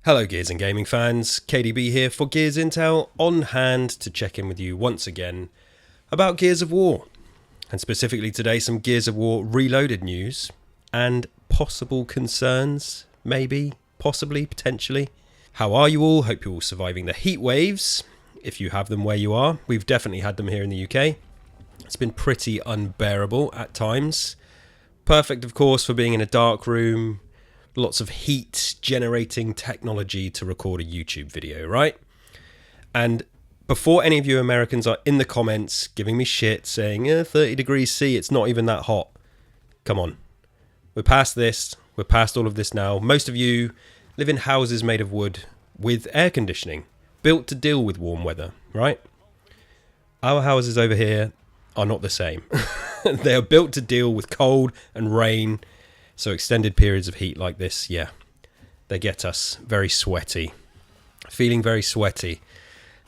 Hello Gears and Gaming fans, KDB here for Gears Intel, on hand to check in with you once again about Gears of War, and specifically today some Gears of War Reloaded news and possible concerns, maybe, possibly, potentially. How are you all? Hope you're all surviving the heat waves, if you have them where you are. We've definitely had them here in the UK. It's been pretty unbearable at times. Perfect, of course, for being in a dark room. Lots of heat generating technology to record a YouTube video, right? And before any of you Americans are in the comments giving me shit saying 30 degrees C, it's not even that hot. Come on. We're past this. We're past all of this now. Most of you live in houses made of wood with air conditioning, built to deal with warm weather, right? Our houses over here are not the same. They are built to deal with cold and rain. So extended periods of heat like this, yeah, they get us very sweaty. Feeling very sweaty.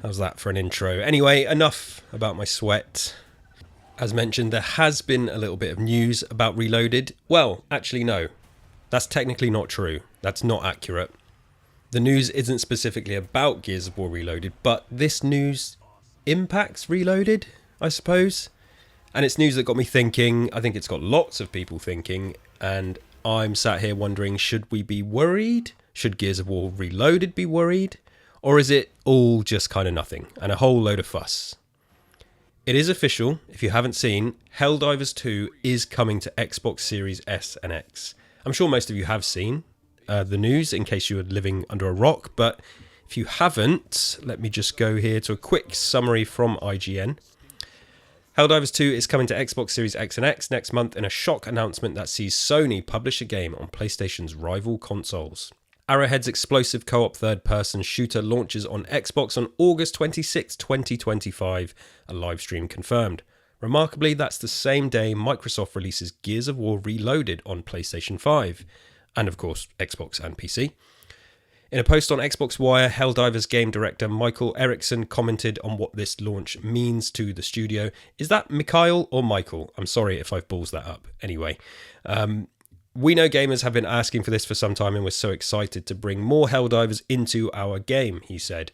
How's that for an intro? Anyway, enough about my sweat. As mentioned, there has been a little bit of news about Reloaded. Well, actually, no. That's technically not true. That's not accurate. The news isn't specifically about Gears of War Reloaded, but this news impacts Reloaded, I suppose. And it's news that got me thinking. I think it's got lots of people thinking. And I'm sat here wondering, should we be worried? Should Gears of War Reloaded be worried? Or is it all just kind of nothing and a whole load of fuss? It is official. If you haven't seen, Helldivers 2 is coming to Xbox Series S and X. I'm sure most of you have seen the news in case you were living under a rock. But if you haven't, let me just go here to a quick summary from IGN. Helldivers 2 is coming to Xbox Series X and X next month in a shock announcement that sees Sony publish a game on PlayStation's rival consoles. Arrowhead's explosive co-op third-person shooter launches on Xbox on August 26, 2025, a live stream confirmed. Remarkably, that's the same day Microsoft releases Gears of War Reloaded on PlayStation 5, and of course Xbox and PC. In a post on Xbox Wire, Helldivers game director Michael Erickson commented on what this launch means to the studio. Is that Mikhail or Michael? I'm sorry if I've balls that up. Anyway, we know gamers have been asking for this for some time and we're so excited to bring more Helldivers into our game, he said.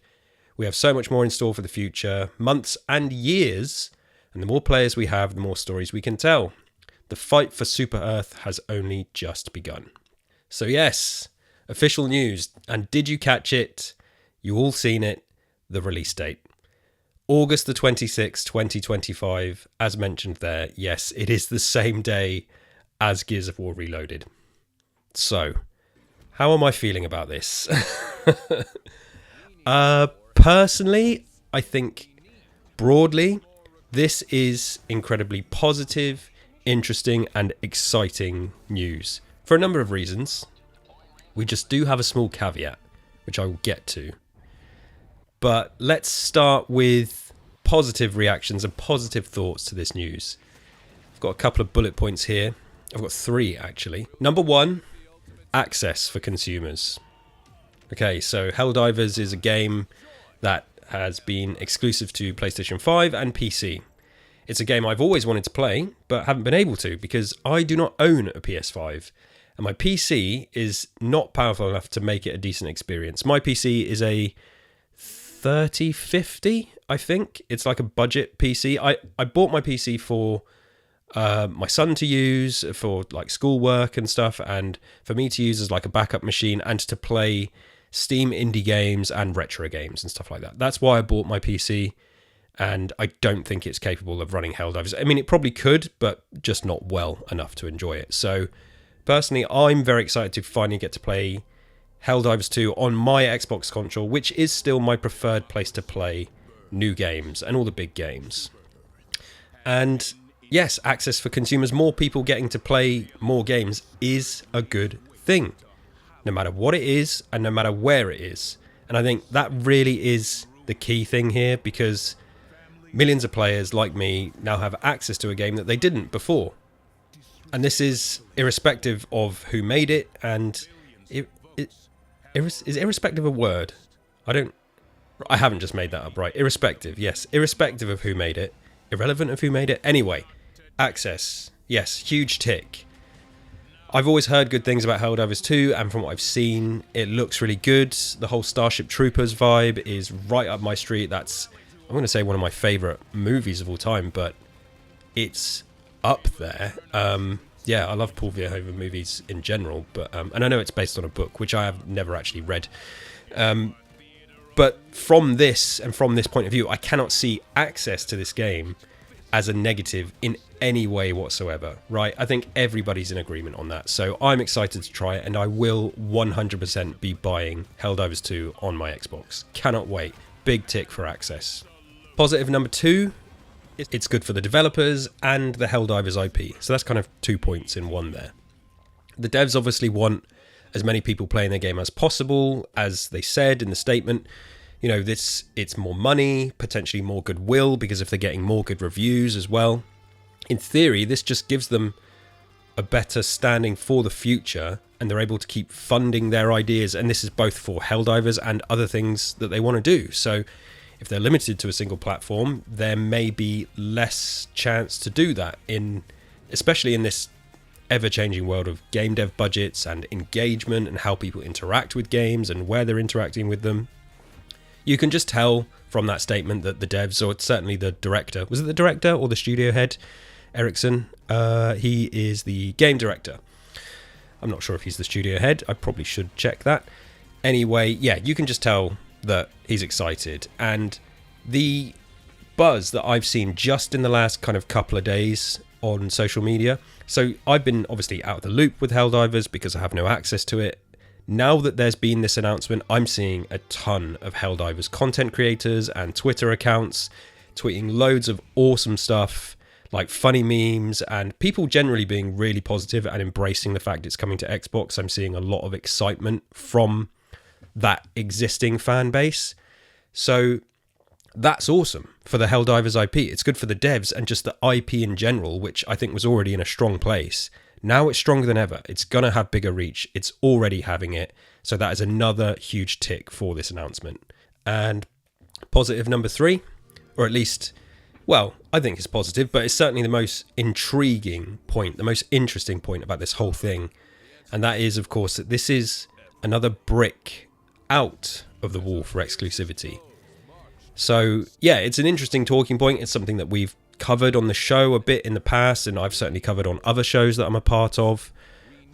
We have so much more in store for the future, months and years, and the more players we have, the more stories we can tell. The fight for Super Earth has only just begun. So yes, official news, and did you catch it? You all seen it, the release date. August the 26th, 2025, as mentioned there. Yes, it is the same day as Gears of War Reloaded. So, how am I feeling about this? Personally, I think broadly, this is incredibly positive, interesting, and exciting news for a number of reasons. We just do have a small caveat, which I will get to. But let's start with positive reactions and positive thoughts to this news. I've got a couple of bullet points here. I've got three, actually. Number one, access for consumers. Okay, so Helldivers is a game that has been exclusive to PlayStation 5 and PC. It's a game I've always wanted to play, but haven't been able to because I do not own a PS5. And my PC is not powerful enough to make it a decent experience. My PC is a 3050, I think. It's like a budget PC. I bought my PC for my son to use for like schoolwork and stuff, and for me to use as like a backup machine and to play Steam indie games and retro games and stuff like that. That's why I bought my PC, and I don't think it's capable of running Helldivers. I mean, it probably could, but just not well enough to enjoy it. So personally, I'm very excited to finally get to play Helldivers 2 on my Xbox console, which is still my preferred place to play new games and all the big games. And yes, access for consumers, more people getting to play more games is a good thing, no matter what it is and no matter where it is. And I think that really is the key thing here, because millions of players like me now have access to a game that they didn't before. And this is irrespective of who made it, and is irrespective a word? I haven't just made that up, right? Irrespective, yes. Irrespective of who made it. Irrelevant of who made it. Anyway, access. Yes, huge tick. I've always heard good things about Helldivers 2, and from what I've seen, it looks really good. The whole Starship Troopers vibe is right up my street. That's, I'm going to say, one of my favourite movies of all time, but it's up there. Yeah, I love Paul Verhoeven movies in general, but and I know it's based on a book, which I have never actually read. But from this, and from this point of view, I cannot see access to this game as a negative in any way whatsoever, right? I think everybody's in agreement on that. So I'm excited to try it, and I will 100% be buying Helldivers 2 on my Xbox. Cannot wait. Big tick for access. Positive number 2, it's good for the developers and the Helldivers IP. So that's kind of 2 points in one there. The devs obviously want as many people playing their game as possible, as they said in the statement. You know, it's more money, potentially more goodwill, because if they're getting more good reviews as well, in theory, this just gives them a better standing for the future, and they're able to keep funding their ideas. And this is both for Helldivers and other things that they want to do. So if they're limited to a single platform, there may be less chance to do that, especially in this ever-changing world of game dev budgets and engagement and how people interact with games and where they're interacting with them. You can just tell from that statement that the devs, or certainly the director, was it the director or the studio head, Ericsson? He is the game director. I'm not sure if he's the studio head. I probably should check that. Anyway, yeah, you can just tell that he's excited. And the buzz that I've seen just in the last kind of couple of days on social media. So I've been obviously out of the loop with Helldivers because I have no access to it. Now that there's been this announcement, I'm seeing a ton of Helldivers content creators and Twitter accounts tweeting loads of awesome stuff, like funny memes, and people generally being really positive and embracing the fact it's coming to Xbox. I'm seeing a lot of excitement from that existing fan base. So that's awesome for the Helldivers IP. It's good for the devs and just the IP in general, which I think was already in a strong place. Now it's stronger than ever. It's going to have bigger reach. It's already having it. So that is another huge tick for this announcement. And positive number 3, or at least, well, I think it's positive, but it's certainly the most intriguing point, the most interesting point about this whole thing. And that is, of course, that this is another brick out of the wall for exclusivity. So, yeah, it's an interesting talking point. It's something that we've covered on the show a bit in the past, and I've certainly covered on other shows that I'm a part of.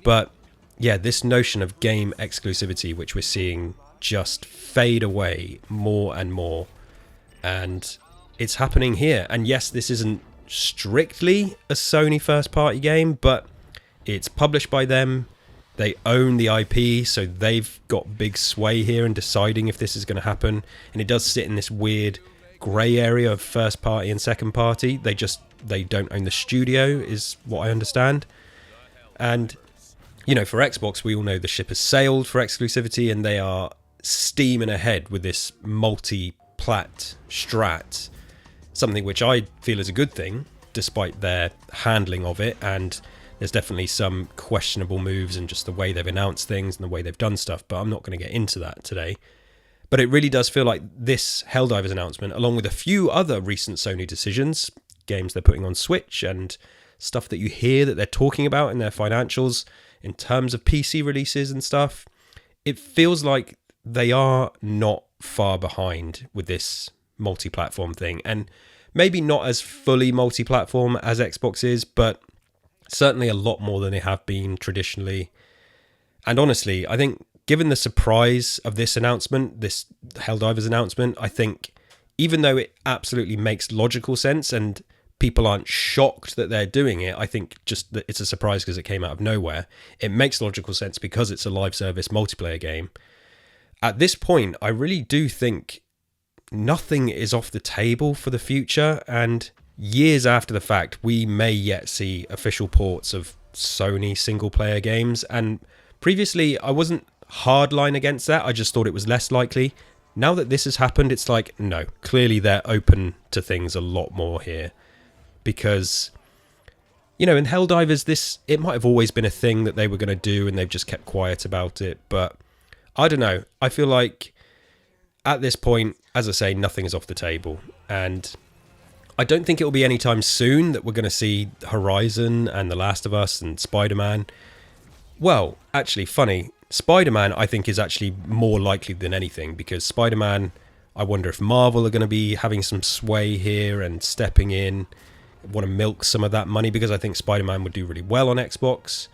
But, yeah, this notion of game exclusivity, which we're seeing just fade away more and more. And it's happening here. And yes, this isn't strictly a Sony first-party game, but it's published by them. They own the IP, so they've got big sway here in deciding if this is going to happen. And it does sit in this weird grey area of first party and second party. They don't own the studio, is what I understand. And, you know, for Xbox, we all know the ship has sailed for exclusivity, and they are steaming ahead with this multi-plat strat, something which I feel is a good thing, despite their handling of it. And there's definitely some questionable moves and just the way they've announced things and the way they've done stuff, but I'm not going to get into that today. But it really does feel like this Helldivers announcement, along with a few other recent Sony decisions, games they're putting on Switch and stuff that you hear that they're talking about in their financials in terms of PC releases and stuff, it feels like they are not far behind with this multi-platform thing. And maybe not as fully multi-platform as Xbox is, but certainly a lot more than they have been traditionally. And honestly, I think given the surprise of this announcement, this Helldivers announcement, I think even though it absolutely makes logical sense and people aren't shocked that they're doing it, I think just that it's a surprise because it came out of nowhere. It makes logical sense because it's a live service multiplayer game. At this point, I really do think nothing is off the table for the future, and years after the fact, we may yet see official ports of Sony single-player games. And previously, I wasn't hardline against that. I just thought it was less likely. Now that this has happened, it's like, no, clearly they're open to things a lot more here. Because, you know, in Helldivers, it might have always been a thing that they were going to do, and they've just kept quiet about it. But I don't know. I feel like at this point, as I say, nothing is off the table. And I don't think it will be anytime soon that we're going to see Horizon and The Last of Us and Spider-Man. Well, actually, funny. Spider-Man, I think, is actually more likely than anything, because Spider-Man, I wonder if Marvel are going to be having some sway here and stepping in, want to milk some of that money, because I think Spider-Man would do really well on Xbox.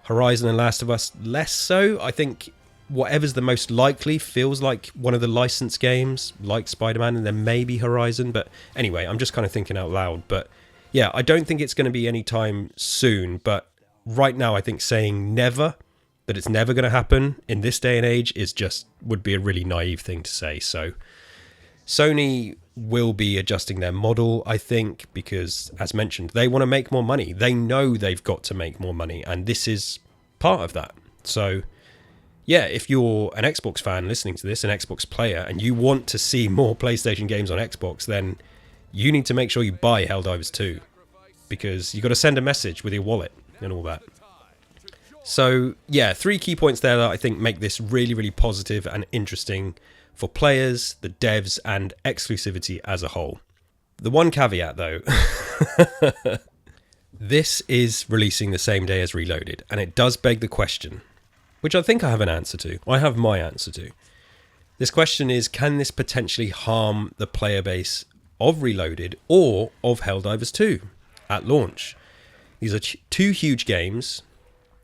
Horizon and Last of Us, less so. I think whatever's the most likely feels like one of the licensed games, like Spider-Man, and then maybe Horizon. But anyway, I'm just kind of thinking out loud. But yeah, I don't think it's going to be anytime soon. But right now, I think saying never, that it's never going to happen in this day and age, would be a really naive thing to say. So Sony will be adjusting their model, I think, because, as mentioned, they want to make more money. They know they've got to make more money, and this is part of that. So yeah, if you're an Xbox fan listening to this, an Xbox player, and you want to see more PlayStation games on Xbox, then you need to make sure you buy Helldivers 2, because you've got to send a message with your wallet and all that. So yeah, 3 key points there that I think make this really, really positive and interesting for players, the devs, and exclusivity as a whole. The one caveat though, this is releasing the same day as Reloaded, and it does beg the question, which I think I have an answer to. I have my answer to. This question is, can this potentially harm the player base of Reloaded or of Helldivers 2 at launch? These are 2 huge games,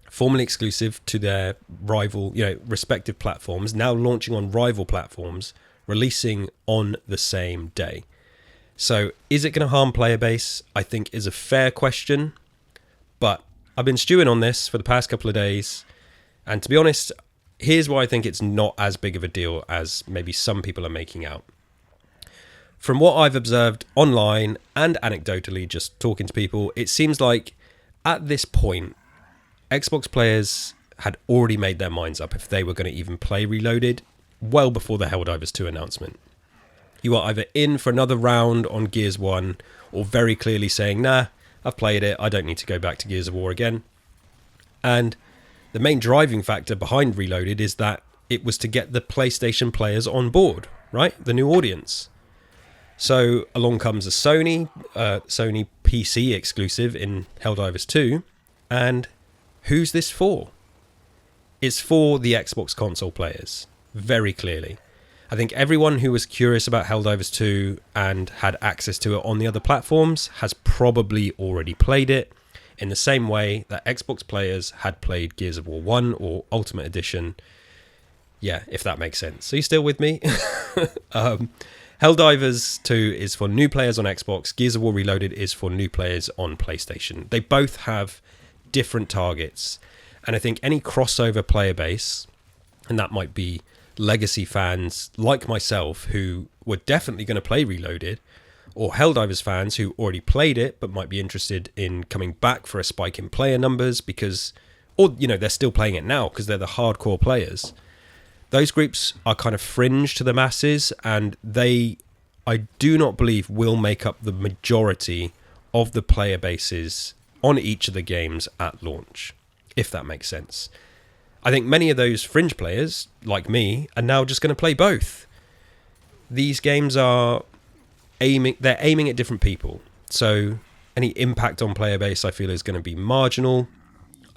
formerly exclusive to their rival, respective platforms, now launching on rival platforms, releasing on the same day. So is it going to harm player base? I think is a fair question, but I've been stewing on this for the past couple of days, and to be honest, here's why I think it's not as big of a deal as maybe some people are making out. From what I've observed online and anecdotally, just talking to people, it seems like at this point, Xbox players had already made their minds up if they were going to even play Reloaded well before the Helldivers 2 announcement. You are either in for another round on Gears 1 or very clearly saying, nah, I've played it, I don't need to go back to Gears of War again. And the main driving factor behind Reloaded is that it was to get the PlayStation players on board, right? The new audience. So along comes a Sony PC exclusive in Helldivers 2, and who's this for? It's for the Xbox console players, very clearly. I think everyone who was curious about Helldivers 2 and had access to it on the other platforms has probably already played it, in the same way that Xbox players had played Gears of War 1 or Ultimate Edition. Yeah, if that makes sense. So you still with me? Helldivers 2 is for new players on Xbox. Gears of War Reloaded is for new players on PlayStation. They both have different targets, and I think any crossover player base, and that might be legacy fans like myself who were definitely going to play Reloaded, or Helldivers fans who already played it but might be interested in coming back for a spike in player numbers because, or they're still playing it now because they're the hardcore players. Those groups are kind of fringe to the masses, and they, I do not believe, will make up the majority of the player bases on each of the games at launch, if that makes sense. I think many of those fringe players, like me, are now just going to play both. These games are aiming at different people, so any impact on player base I feel is going to be marginal.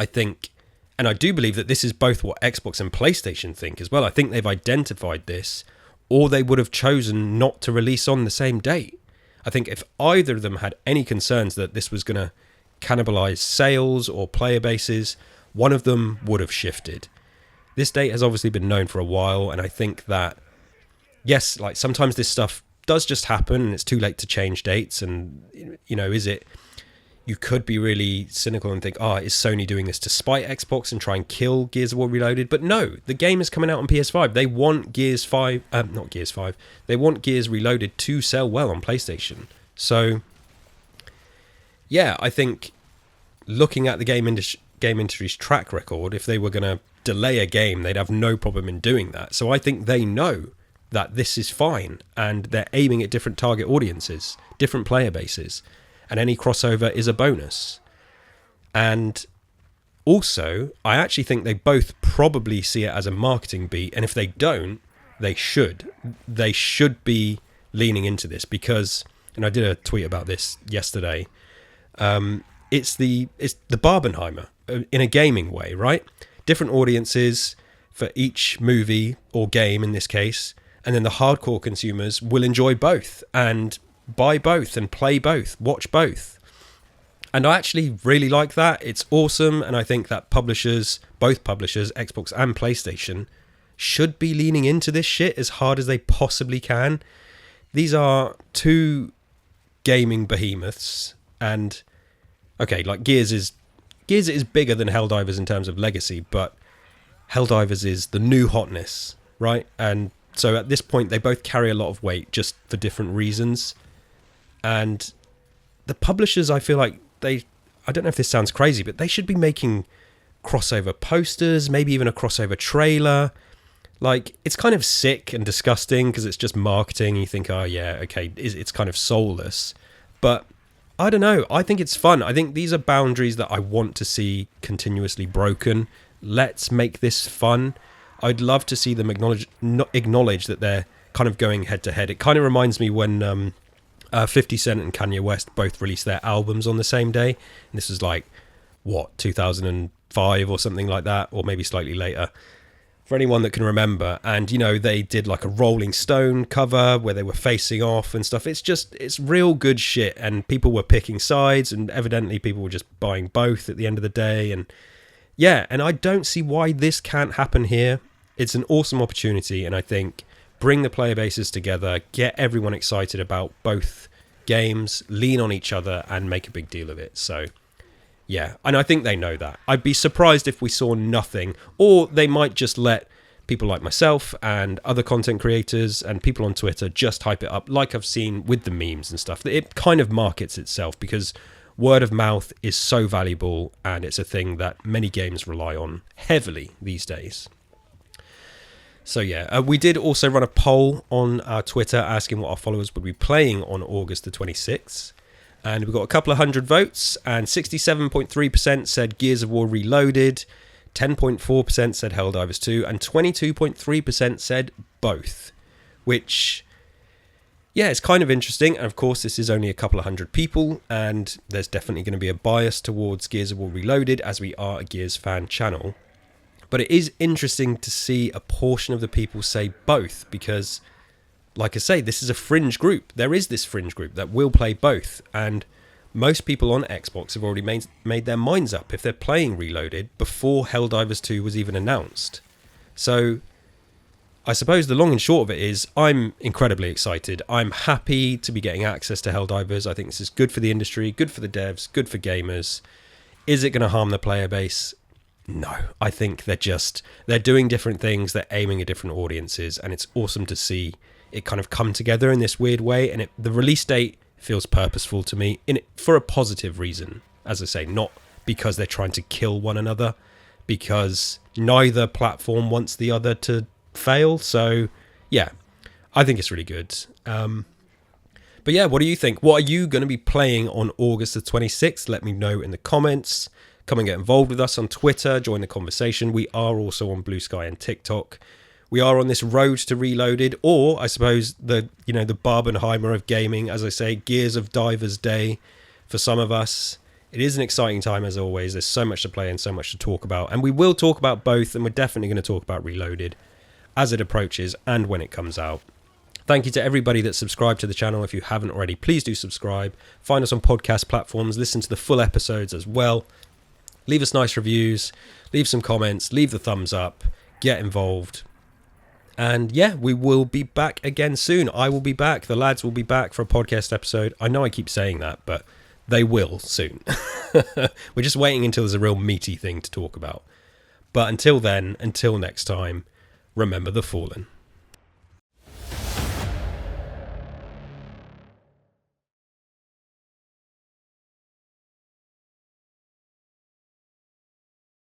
I think, and I do believe that this is both what Xbox and PlayStation think as well. I think they've identified this, or they would have chosen not to release on the same date. I think if either of them had any concerns that this was going to cannibalize sales or player bases, one of them would have shifted. This date has obviously been known for a while, and I think that, yes, like sometimes this stuff does just happen and it's too late to change dates, and you could be really cynical and think, is Sony doing this to spite Xbox and try and kill Gears of War Reloaded? But no, the game is coming out on PS5. They want they want Gears Reloaded to sell well on PlayStation. So yeah, I think looking at the game industry's track record, if they were going to delay a game, they'd have no problem in doing that. So I think they know that this is fine, and they're aiming at different target audiences, different player bases, and any crossover is a bonus. And also, I actually think they both probably see it as a marketing beat, and if they don't, they should be leaning into this, because, and I did a tweet about this yesterday, it's the Barbenheimer in a gaming way, right? Different audiences for each movie or game in this case, and then the hardcore consumers will enjoy both and buy both and play both, watch both. And I actually really like that. It's awesome, and I think that both publishers, Xbox and PlayStation, should be leaning into this shit as hard as they possibly can. These are two gaming behemoths, and okay, like Gears is bigger than Helldivers in terms of legacy, but Helldivers is the new hotness, right? And so at this point, they both carry a lot of weight just for different reasons. And the publishers, I feel like I don't know if this sounds crazy, but they should be making crossover posters, maybe even a crossover trailer. Like, it's kind of sick and disgusting because it's just marketing. You think, oh yeah, okay, it's kind of soulless. But I don't know. I think it's fun. I think these are boundaries that I want to see continuously broken. Let's make this fun. I'd love to see them acknowledge that they're kind of going head to head. It kind of reminds me when 50 Cent and Kanye West both released their albums on the same day. And this was like, 2005 or something like that, or maybe slightly later, for anyone that can remember. And, they did like a Rolling Stone cover where they were facing off and stuff. It's real good shit. And people were picking sides, and evidently people were just buying both at the end of the day. And yeah, and I don't see why this can't happen here. It's an awesome opportunity, and I think bring the player bases together, get everyone excited about both games, lean on each other, and make a big deal of it. So yeah, and I think they know that. I'd be surprised if we saw nothing, or they might just let people like myself and other content creators and people on Twitter just hype it up, like I've seen with the memes and stuff. It kind of markets itself because word of mouth is so valuable, and it's a thing that many games rely on heavily these days. So yeah, we did also run a poll on our Twitter asking what our followers would be playing on August the 26th. And we got a couple of hundred votes, and 67.3% said Gears of War Reloaded, 10.4% said Helldivers 2, and 22.3% said both. Which, yeah, it's kind of interesting. And of course, this is only a couple of hundred people, and there's definitely going to be a bias towards Gears of War Reloaded, as we are a Gears fan channel. But it is interesting to see a portion of the people say both, because, like I say, this is a fringe group. There is this fringe group that will play both, and most people on Xbox have already made their minds up if they're playing Reloaded before Helldivers 2 was even announced. So I suppose the long and short of it is I'm incredibly excited. I'm happy to be getting access to Helldivers. I think this is good for the industry, good for the devs, good for gamers. Is it going to harm the player base? No, I think they're doing different things, they're aiming at different audiences, and it's awesome to see it kind of come together in this weird way. And the release date feels purposeful to me for a positive reason, as I say, not because they're trying to kill one another, because neither platform wants the other to fail. So yeah, I think it's really good. But yeah, what do you think? What are you going to be playing on August the 26th? Let me know in the comments. Come and get involved with us on Twitter, join the conversation. We are also on Blue Sky and TikTok. We are on this road to Reloaded, or I suppose the Barbenheimer of gaming, as I say, Gears of Divers Day for some of us. It is an exciting time as always. There's so much to play and so much to talk about, and we will talk about both, and we're definitely going to talk about Reloaded as it approaches and when it comes out. Thank you to everybody that subscribed to the channel. If you haven't already, please do subscribe. Find us on podcast platforms. Listen to the full episodes as well. Leave us nice reviews, leave some comments, leave the thumbs up, get involved. And yeah, we will be back again soon. I will be back. The lads will be back for a podcast episode. I know I keep saying that, but they will soon. We're just waiting until there's a real meaty thing to talk about. But until then, until next time, remember the fallen.